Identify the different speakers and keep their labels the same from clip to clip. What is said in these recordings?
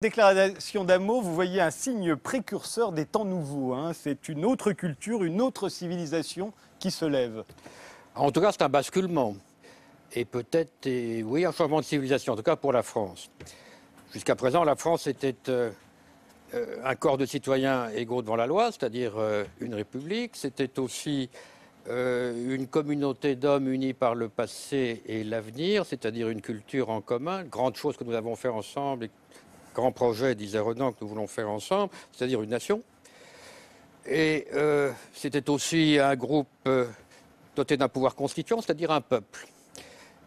Speaker 1: Déclaration d'amour, vous voyez un signe précurseur des temps nouveaux. C'est une autre culture, une autre civilisation qui se lève.
Speaker 2: En tout cas, c'est un basculement. Et peut-être, oui, un changement de civilisation, en tout cas pour la France. Jusqu'à présent, la France était un corps de citoyens égaux devant la loi, c'est-à-dire une république. C'était aussi une communauté d'hommes unis par le passé et l'avenir, c'est-à-dire une culture en commun, grande chose que nous avons fait ensemble, et grand projet, disait Renan, que nous voulons faire ensemble, c'est-à-dire une nation. Et c'était aussi un groupe doté d'un pouvoir constituant, c'est-à-dire un peuple.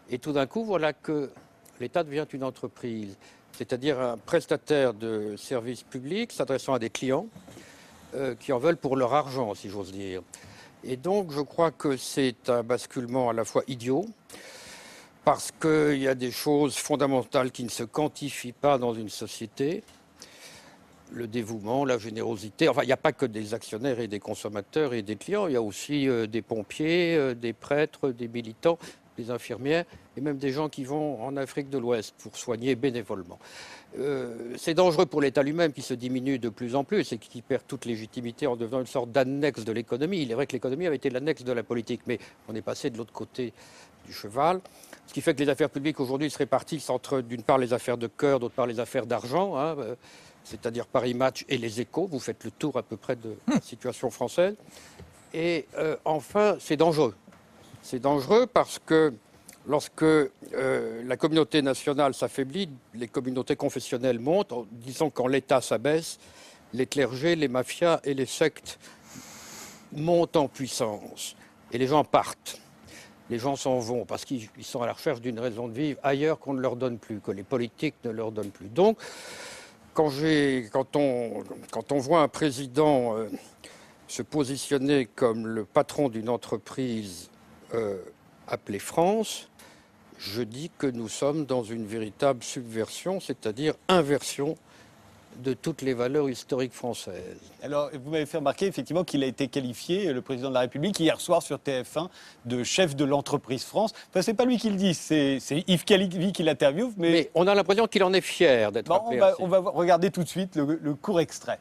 Speaker 2: Et tout d'un coup, voilà que l'État devient une entreprise, c'est-à-dire un prestataire de services publics s'adressant à des clients qui en veulent pour leur argent, si j'ose dire. Et donc, je crois que c'est un basculement à la fois idiot, parce qu'il y a des choses fondamentales qui ne se quantifient pas dans une société. Le dévouement, la générosité. Enfin, il n'y a pas que des actionnaires et des consommateurs et des clients. Il y a aussi des pompiers, des prêtres, des militants, des infirmières et même des gens qui vont en Afrique de l'Ouest pour soigner bénévolement. C'est dangereux pour l'État lui-même qui se diminue de plus en plus et qui perd toute légitimité en devenant une sorte d'annexe de l'économie. Il est vrai que l'économie avait été l'annexe de la politique, mais on est passé de l'autre côté du cheval. Ce qui fait que les affaires publiques aujourd'hui se répartissent entre, d'une part, les affaires de cœur, d'autre part, les affaires d'argent, c'est-à-dire Paris Match et les Échos. Vous faites le tour à peu près de la situation française. Et enfin, c'est dangereux. C'est dangereux parce que lorsque la communauté nationale s'affaiblit, les communautés confessionnelles montent. Disons quand l'État s'abaisse, les clergés, les mafias et les sectes montent en puissance. Et les gens partent. Les gens s'en vont parce qu'ils sont à la recherche d'une raison de vivre ailleurs qu'on ne leur donne plus, que les politiques ne leur donnent plus. Donc, quand on voit un président se positionner comme le patron d'une entreprise appelée France, je dis que nous sommes dans une véritable subversion, c'est-à-dire inversion de toutes les valeurs historiques françaises.
Speaker 1: Alors, vous m'avez fait remarquer effectivement qu'il a été qualifié, le président de la République, hier soir sur TF1, de chef de l'entreprise France. Enfin, c'est pas lui qui le dit, c'est Yves Calvi qui l'interviewe. Mais
Speaker 2: on a l'impression qu'il en est fier d'être appelé ainsi.
Speaker 1: On va regarder tout de suite le court extrait.